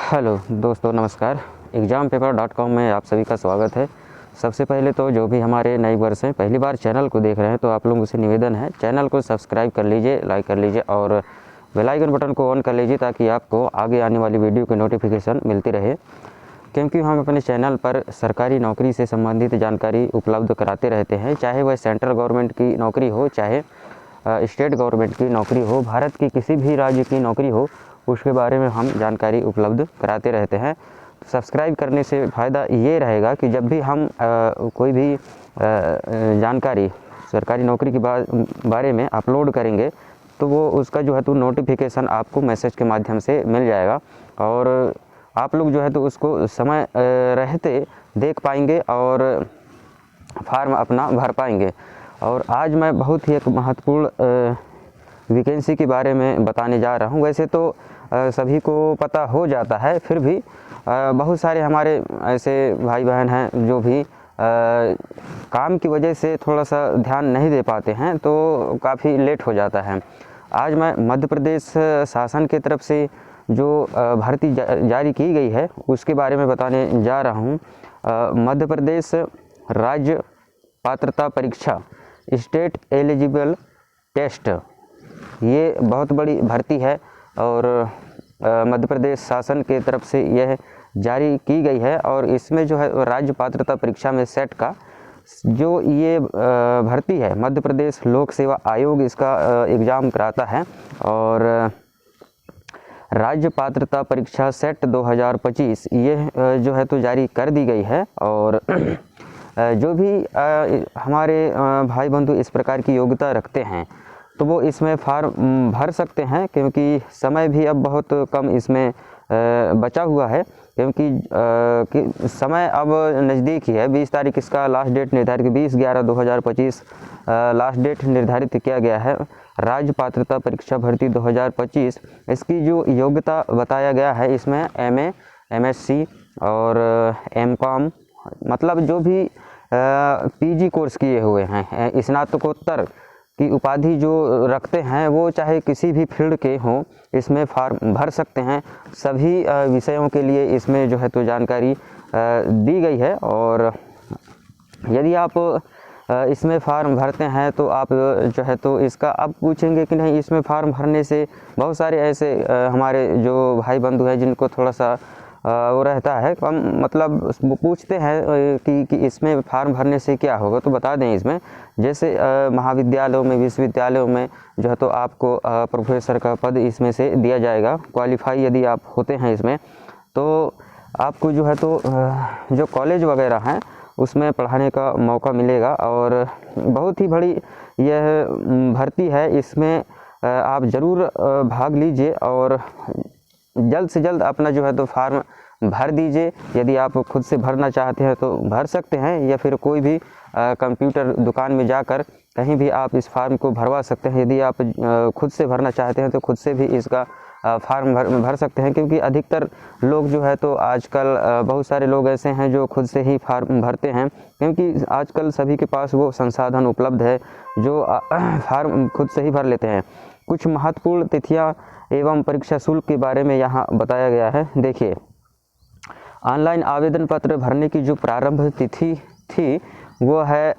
Hello दोस्तों, नमस्कार। exampeper.com में आप सभी का स्वागत है। सबसे पहले तो जो भी हमारे नए वर्ष हैं, पहली बार चैनल को देख रहे हैं, तो आप लोगों से निवेदन है, चैनल को सब्सक्राइब कर लीजिए, लाइक कर लीजिए और बेल आइकन बटन को ऑन कर लीजिए ताकि आपको आगे आने वाली वीडियो की नोटिफिकेशन मिलती रहे। क्योंकि हम अपने चैनल पर सरकारी नौकरी से संबंधित जानकारी उपलब्ध कराते रहते हैं, चाहे वह सेंट्रल गवर्नमेंट की नौकरी हो, चाहे स्टेट गवर्नमेंट की नौकरी हो, भारत की किसी भी राज्य की नौकरी हो, उसके बारे में हम जानकारी उपलब्ध कराते रहते हैं। सब्सक्राइब करने से फ़ायदा ये रहेगा कि जब भी हम कोई भी जानकारी सरकारी नौकरी के बारे में अपलोड करेंगे तो वो उसका जो है तो नोटिफिकेशन आपको मैसेज के माध्यम से मिल जाएगा और आप लोग जो है तो उसको समय रहते देख पाएंगे और फॉर्म अपना भर पाएंगे। और आज मैं बहुत ही एक महत्वपूर्ण वैकेंसी के बारे में बताने जा रहा हूं। वैसे तो सभी को पता हो जाता है, फिर भी बहुत सारे हमारे ऐसे भाई बहन हैं जो भी काम की वजह से थोड़ा सा ध्यान नहीं दे पाते हैं, तो काफ़ी लेट हो जाता है। आज मैं मध्य प्रदेश शासन की तरफ से जो भर्ती जारी की गई है उसके बारे में बताने जा रहा हूँ। मध्य प्रदेश राज्य पात्रता परीक्षा स्टेट एलिजिबल टेस्ट, ये बहुत बड़ी भर्ती है और मध्य प्रदेश शासन के तरफ से यह जारी की गई है। और इसमें जो है राज्य पात्रता परीक्षा में सेट का जो ये भर्ती है, मध्य प्रदेश लोक सेवा आयोग इसका एग्ज़ाम कराता है। और राज्य पात्रता परीक्षा सेट 2025 ये जो है तो जारी कर दी गई है। और जो भी हमारे भाई बंधु इस प्रकार की योग्यता रखते हैं तो वो इसमें फॉर्म भर सकते हैं, क्योंकि समय भी अब बहुत कम इसमें बचा हुआ है, क्योंकि समय अब नज़दीक ही है। 20 तारीख इसका लास्ट डेट निर्धारित, 20/11/2025 लास्ट डेट निर्धारित किया गया है। राज्य पात्रता परीक्षा भर्ती 2025 इसकी जो योग्यता बताया गया है, इसमें MA, MSc और MCom, मतलब जो भी PG कोर्स किए हुए हैं, स्नातकोत्तर की उपाधि जो रखते हैं, वो चाहे किसी भी फील्ड के हों, इसमें फॉर्म भर सकते हैं। सभी विषयों के लिए इसमें जो है तो जानकारी दी गई है। और यदि आप इसमें फॉर्म भरते हैं तो आप जो है तो इसका अब पूछेंगे कि नहीं, इसमें फॉर्म भरने से बहुत सारे ऐसे हमारे जो भाई बंधु हैं जिनको थोड़ा सा वो रहता है कम, मतलब वो पूछते हैं कि इसमें फॉर्म भरने से क्या होगा। तो बता दें, इसमें जैसे महाविद्यालयों में, विश्वविद्यालयों में जो है तो आपको प्रोफेसर का पद इसमें से दिया जाएगा। क्वालिफाई यदि आप होते हैं इसमें, तो आपको जो है तो जो कॉलेज वगैरह हैं उसमें पढ़ाने का मौका मिलेगा। और बहुत ही बड़ी यह भर्ती है, इसमें आप ज़रूर भाग लीजिए और जल्द से जल्द अपना जो है तो फॉर्म भर दीजिए। यदि आप खुद से भरना चाहते हैं तो भर सकते हैं, या फिर कोई भी कंप्यूटर दुकान में जाकर कहीं भी आप इस फॉर्म को भरवा सकते हैं। यदि आप खुद से भरना चाहते हैं तो खुद से भी इसका फॉर्म भर सकते हैं, क्योंकि अधिकतर लोग जो है तो आजकल बहुत सारे लोग ऐसे हैं जो खुद से ही फॉर्म भरते हैं, क्योंकि आजकल सभी के पास वो संसाधन उपलब्ध है जो फॉर्म खुद से ही भर लेते हैं। कुछ महत्वपूर्ण तिथियां एवं परीक्षा शुल्क के बारे में यहाँ बताया गया है। देखिए, ऑनलाइन आवेदन पत्र भरने की जो प्रारंभ तिथि थी वो है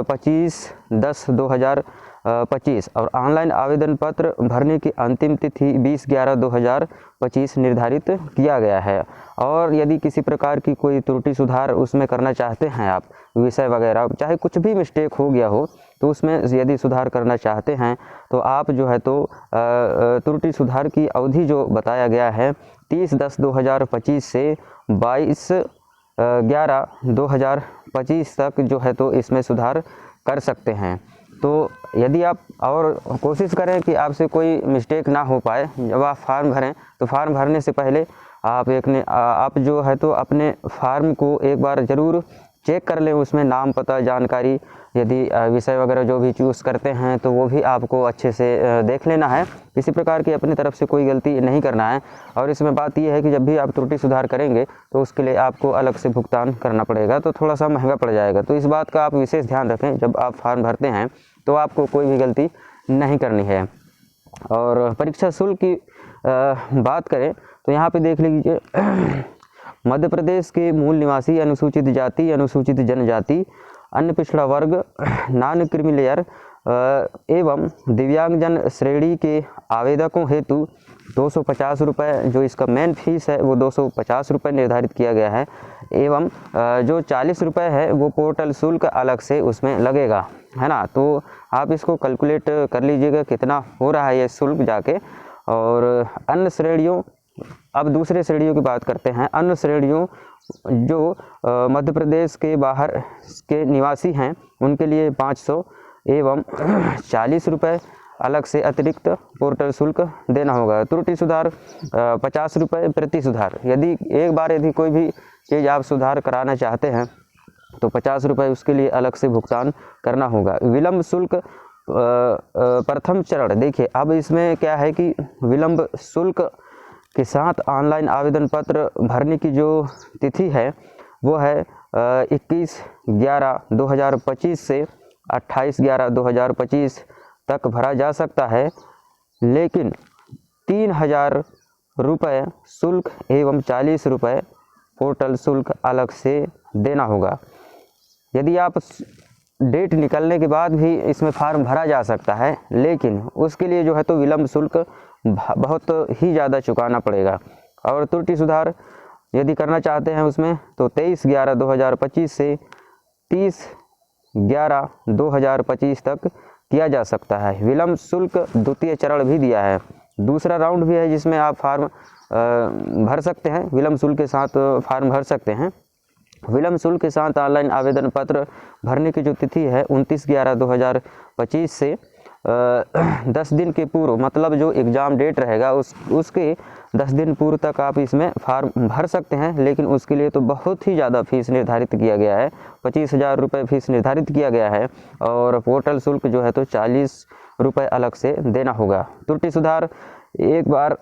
25/10/2025 और ऑनलाइन आवेदन पत्र भरने की अंतिम तिथि 20/11/2025 निर्धारित किया गया है। और यदि किसी प्रकार की कोई त्रुटि सुधार उसमें करना चाहते हैं, आप विषय वगैरह चाहे कुछ भी मिस्टेक हो गया हो, तो उसमें यदि सुधार करना चाहते हैं तो आप जो है तो त्रुटि सुधार की अवधि जो बताया गया है 30/10/2025 से 22/11/2025 तक जो है तो इसमें सुधार कर सकते हैं। तो यदि आप और कोशिश करें कि आपसे कोई मिस्टेक ना हो पाए जब आप फॉर्म भरें, तो फॉर्म भरने से पहले आप जो है तो अपने फॉर्म को एक बार ज़रूर चेक कर लें। उसमें नाम, पता, जानकारी, यदि विषय वगैरह जो भी चूज़ करते हैं तो वो भी आपको अच्छे से देख लेना है। किसी प्रकार की अपनी तरफ से कोई गलती नहीं करना है। और इसमें बात यह है कि जब भी आप त्रुटि सुधार करेंगे तो उसके लिए आपको अलग से भुगतान करना पड़ेगा, तो थोड़ा सा महंगा पड़ जाएगा। तो इस बात का आप विशेष ध्यान रखें, जब आप फॉर्म भरते हैं तो आपको कोई भी गलती नहीं करनी है। और परीक्षा शुल्क की बात करें तो यहाँ पे देख लीजिए मध्य प्रदेश के मूल निवासी, अनुसूचित जाति, अनुसूचित जनजाति, अन्य पिछड़ा वर्ग, नॉन क्रीमी लेयर एवं दिव्यांगजन श्रेणी के आवेदकों हेतु 250 रुपये, जो इसका मेन फीस है वो 250 रुपये निर्धारित किया गया है, एवं जो 40 रुपये है वो पोर्टल शुल्क अलग से उसमें लगेगा, है ना। तो आप इसको कैलकुलेट कर लीजिएगा कितना हो रहा है ये शुल्क जाके। और अन्य श्रेणियों, अब दूसरे श्रेणियों की बात करते हैं। अन्य श्रेणियों जो मध्य प्रदेश के बाहर के निवासी हैं उनके लिए 500 एवं 40 रुपये अलग से अतिरिक्त पोर्टल शुल्क देना होगा। त्रुटि सुधार 50 रुपये प्रति सुधार। यदि एक बार यदि कोई भी चीज़ आप सुधार कराना चाहते हैं तो 50 रुपये उसके लिए अलग से भुगतान करना होगा। विलंब शुल्क प्रथम चरण, देखिए अब इसमें क्या है कि विलंब शुल्क के साथ ऑनलाइन आवेदन पत्र भरने की जो तिथि है वो है 21/11/2025 से 28/11/2025 तक भरा जा सकता है, लेकिन 3000 रुपये शुल्क एवं 40 रुपये पोर्टल शुल्क अलग से देना होगा। यदि आप डेट निकलने के बाद भी इसमें फार्म भरा जा सकता है, लेकिन उसके लिए जो है तो विलंब शुल्क बहुत ही ज़्यादा चुकाना पड़ेगा। और त्रुटि सुधार यदि करना चाहते हैं उसमें तो 23/11/2025 से 30/11/2025 तक किया जा सकता है। विलंब शुल्क द्वितीय चरण भी दिया है, दूसरा राउंड भी है जिसमें आप फार्म भर सकते हैं, विलंब शुल्क के साथ फार्म भर सकते हैं। विलंब शुल्क के साथ ऑनलाइन आवेदन पत्र भरने की जो तिथि है 29/11/2025 से 10 दिन के पूर्व, मतलब जो एग्ज़ाम डेट रहेगा उसके 10 दिन पूर्व तक आप इसमें फार्म भर सकते हैं। लेकिन उसके लिए तो बहुत ही ज़्यादा फीस निर्धारित किया गया है, 25,000 रुपये फीस निर्धारित किया गया है, और पोर्टल शुल्क जो है तो 40 रुपये अलग से देना होगा। त्रुटि सुधार, एक बार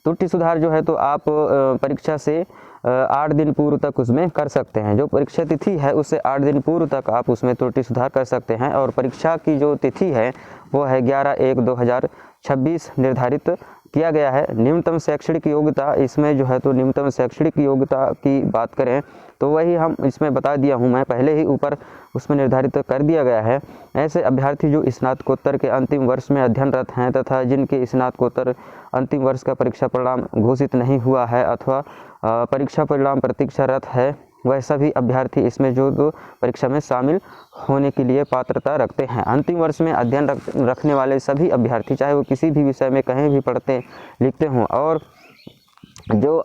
त्रुटि सुधार जो है तो आप परीक्षा से 8 दिन पूर्व तक उसमें कर सकते हैं। जो परीक्षा तिथि है उससे 8 दिन पूर्व तक आप उसमें त्रुटि सुधार कर सकते हैं। और परीक्षा की जो तिथि है वो है 11/1/2026 निर्धारित किया गया है। न्यूनतम शैक्षणिक योग्यता, इसमें जो है तो न्यूनतम शैक्षणिक योग्यता की बात करें तो वही हम इसमें बता दिया हूँ मैं पहले ही, ऊपर उसमें निर्धारित कर दिया गया है। ऐसे अभ्यर्थी जो स्नातकोत्तर के अंतिम वर्ष में अध्ययनरत हैं तथा जिनके स्नातकोत्तर अंतिम वर्ष का परीक्षा परिणाम घोषित नहीं हुआ है अथवा परीक्षा परिणाम प्रतीक्षारत है, वह सभी अभ्यर्थी इसमें जो परीक्षा में शामिल होने के लिए पात्रता रखते हैं। अंतिम वर्ष में अध्ययन रखने वाले सभी अभ्यर्थी, चाहे वो किसी भी विषय में कहीं भी पढ़ते लिखते हों, और जो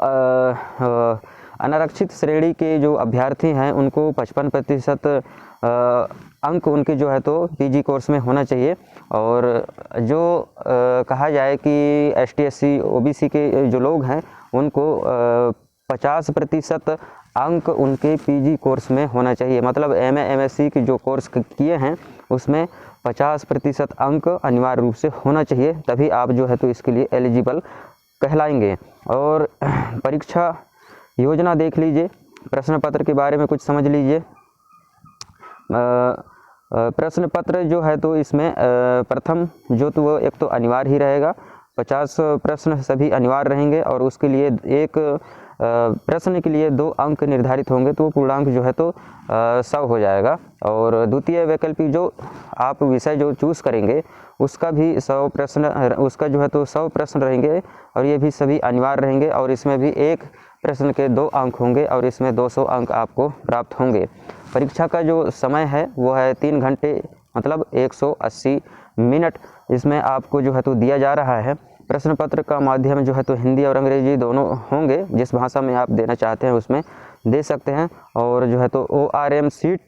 अनारक्षित श्रेणी के जो अभ्यर्थी हैं उनको 55% अंक उनके जो है तो पीजी कोर्स में होना चाहिए। और जो कहा जाए कि ST SC OBC के जो लोग हैं उनको 50% अंक उनके पीजी कोर्स में होना चाहिए। मतलब MA MSc की जो कोर्स किए हैं उसमें 50% अंक अनिवार्य रूप से होना चाहिए, तभी आप जो है तो इसके लिए एलिजिबल कहलाएंगे। और परीक्षा योजना देख लीजिए, प्रश्न पत्र के बारे में कुछ समझ लीजिए। प्रश्न पत्र जो है तो इसमें प्रथम जो तो वो एक तो अनिवार्य ही रहेगा, 50 प्रश्न सभी अनिवार्य रहेंगे, और उसके लिए एक प्रश्न के लिए 2 अंक निर्धारित होंगे, तो पूर्णांक जो है तो 100 हो जाएगा। और द्वितीय वैकल्पिक जो आप विषय जो चूज़ करेंगे उसका भी 100 प्रश्न, उसका जो है तो 100 प्रश्न रहेंगे, और ये भी सभी अनिवार्य रहेंगे। और इसमें भी एक प्रश्न के 2 अंक होंगे, और इसमें 200 अंक आपको प्राप्त होंगे। परीक्षा का जो समय है वो है 3 घंटे, मतलब 180 मिनट इसमें आपको जो है तो दिया जा रहा है। प्रश्न पत्र का माध्यम जो है तो हिंदी और अंग्रेजी दोनों होंगे, जिस भाषा में आप देना चाहते हैं उसमें दे सकते हैं। और जो है तो ORM शीट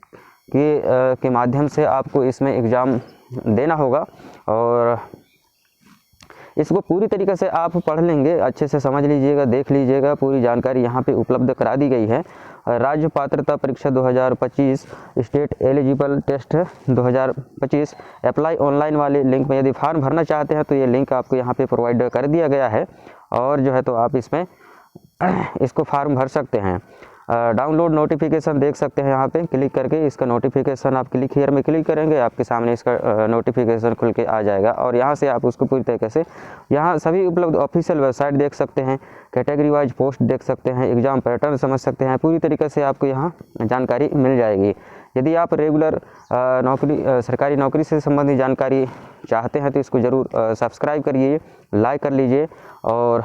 के माध्यम से आपको इसमें एग्ज़ाम देना होगा, और इसको पूरी तरीके से आप पढ़ लेंगे, अच्छे से समझ लीजिएगा, देख लीजिएगा, पूरी जानकारी यहाँ पे उपलब्ध करा दी गई है। राज्य पात्रता परीक्षा 2025 state eligible test 2025 apply online वाले लिंक में यदि फॉर्म भरना चाहते हैं तो ये लिंक आपको यहाँ पे प्रोवाइड कर दिया गया है, और जो है तो आप इसमें इसको फॉर्म भर सकते हैं। डाउनलोड नोटिफिकेशन देख सकते हैं यहाँ पे क्लिक करके। इसका नोटिफिकेशन आप क्लिक हियर में क्लिक करेंगे, आपके सामने इसका नोटिफिकेशन खुल के आ जाएगा और यहाँ से आप उसको पूरी तरीके से यहाँ सभी उपलब्ध ऑफिशियल वेबसाइट देख सकते हैं, कैटेगरी वाइज पोस्ट देख सकते हैं, एग्ज़ाम पैटर्न समझ सकते हैं। पूरी तरीके से आपको यहाँ जानकारी मिल जाएगी। यदि आप रेगुलर सरकारी नौकरी से संबंधित जानकारी चाहते हैं तो इसको ज़रूर सब्सक्राइब करिए, लाइक कर लीजिए और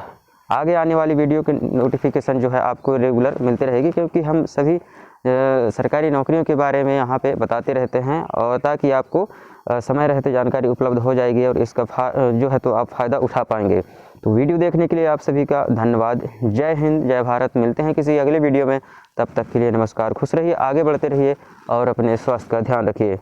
आगे आने वाली वीडियो के नोटिफिकेशन जो है आपको रेगुलर मिलते रहेगी, क्योंकि हम सभी सरकारी नौकरियों के बारे में यहाँ पे बताते रहते हैं और ताकि आपको समय रहते जानकारी उपलब्ध हो जाएगी और इसका जो है तो आप फ़ायदा उठा पाएंगे। तो वीडियो देखने के लिए आप सभी का धन्यवाद। जय हिंद, जय भारत। मिलते हैं किसी अगले वीडियो में, तब तक के लिए नमस्कार। खुश रहिए, आगे बढ़ते रहिए और अपने स्वास्थ्य का ध्यान रखिए।